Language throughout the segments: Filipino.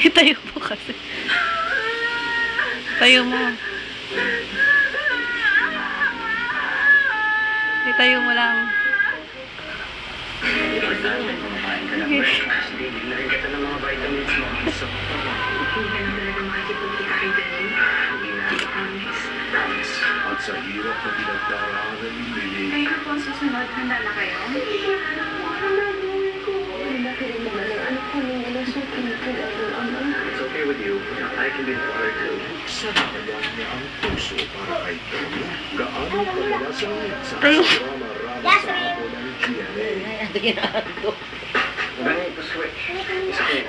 Tayo mo kasi. Tayo mo. Tayo mo lang. Sige. Nilagay ka ng mga vitamins mo. So, hindi ka na talaga makikipagkita kay Daniel. Hindi na ako promise. Promise. At sa hirap na pinagdaraanan ni Lily. Kayo po ang susunod. Handa na kayo? Ano gagawin ko? Nakirin naman ang anak ko nung nasukin ko ang ama. It's okay with you. I can be the father too. Sanayan niya ang puso para kay Tony. Gaano kalalasang sa rama-rama sa ako ng GMA. I need to switch. It's okay.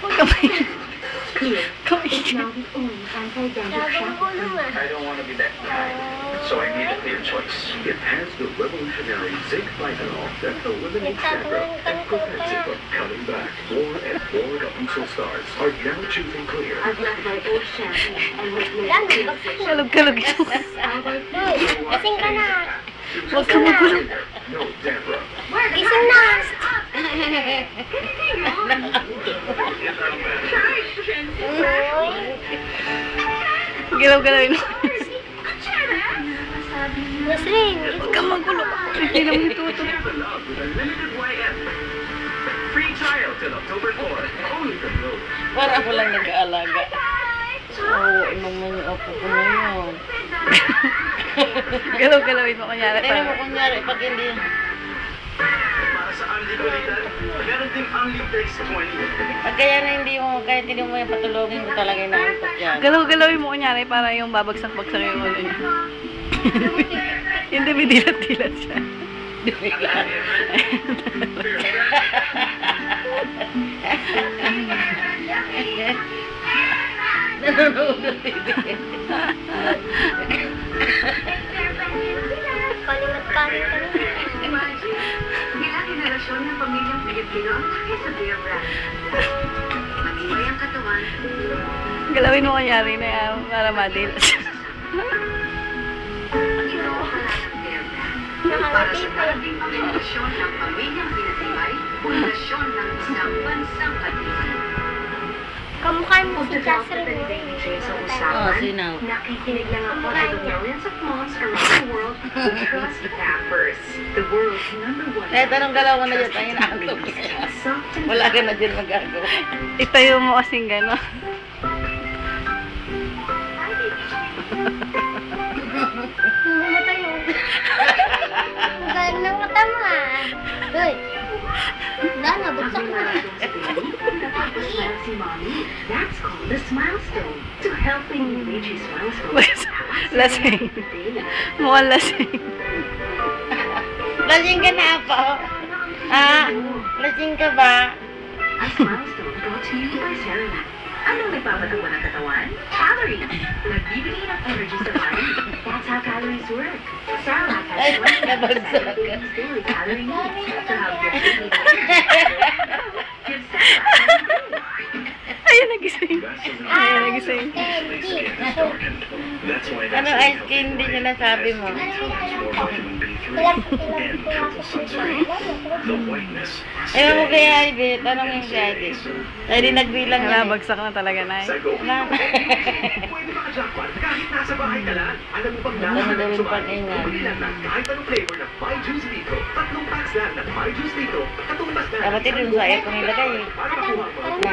Huwag kamay. Kamay. It's now the only anti-dandruff shampoo. I don't want to be left behind. So I need a clear choice. It has the revolutionary zinc vitanol that eliminates dandruff and prevents it from coming back. More and more Kapuso stars are now choosing clear. I've left my old shampoo and replaced it with Kalog-kalog yung. Gising ka na. Huwag ka magulo. No dandruff. Gising na. Galaw-galawin mo. Gising. Huwag ka magulo. Hindi naman ituto. Free trial till October 4. Only from Rose. Para ako lang nag-aalaga. Oo, naman yung apo ko na yun. Galaw-galawin mo kunyari. Tignan mo kunyari, pag hindi... Para sa Unli Kulitan, meron ding Unli Text 20. Pag kaya na hindi mo, kahit hindi mo yung patulogin ko talaga yung naantok yan. Galaw-galawin mo kunyari para yung babagsak-bagsak yung ulo niya. Yung dumidilat-dilat siya. Dumilat. Nanonood na TV. Palingat-palit ka na. Bilang henerasyon ng pamilyang Pilipino ang laki sa beer brand. Matibay ang katawan. Galawin mo kunyari na yan para madilat siya. Inuuhala ng beer brand. Para sa malaking pundasyon ng pamilyang pinatibay, pundasyon ng isang bansang katibay. Kamukha mo si Jasmine. Sa Oo, usapan, sinaw. nakikinig lang ako sa the millions of moms around the world who trust Pampers, the world's #1. Kahit anong galaw mo na dyan, tayo naantok niya. Wala ka na dyan magagawa. Itayo mo kasing gano'n. Namatay mo. Ang ganda ng mata mo ah. Uy. Wala na, bagsak na. Smile si mommy. That's called a smile stone. To helping you reach your milestone. Lasing. Mukhang lasing. Lasing ka na po. Ah, lasing ka ba? A smile stone brought to you by Cerelac. Anong nagpapatawa ng katawan? Calories. Nagbibigay ng energy sa body. That's how calories work. Cerelac Ay, has 100% nabagsak of ka. your daily calorie needs to help your daily Give Cerelac. Ayun, nagising. Ayun, nagising. Ano ice candy niya nasabi mo? Ayaw mo kay Heidi, tanongin si Heidi. Heidi nagbilang Wala, yan eh. bagsak na talaga na eh. Wala. Pwede maka-jackpot kahit nasa bahay ka lang. Alam mo bang Dami-dami pang ingat. Bumili lang ng kahit anong flavor ng My Juice Litro. 3 packs lang ng My Juice Litro. Katumbas na. Dapat din sa air kung ilagay eh. Para makuha mo. Na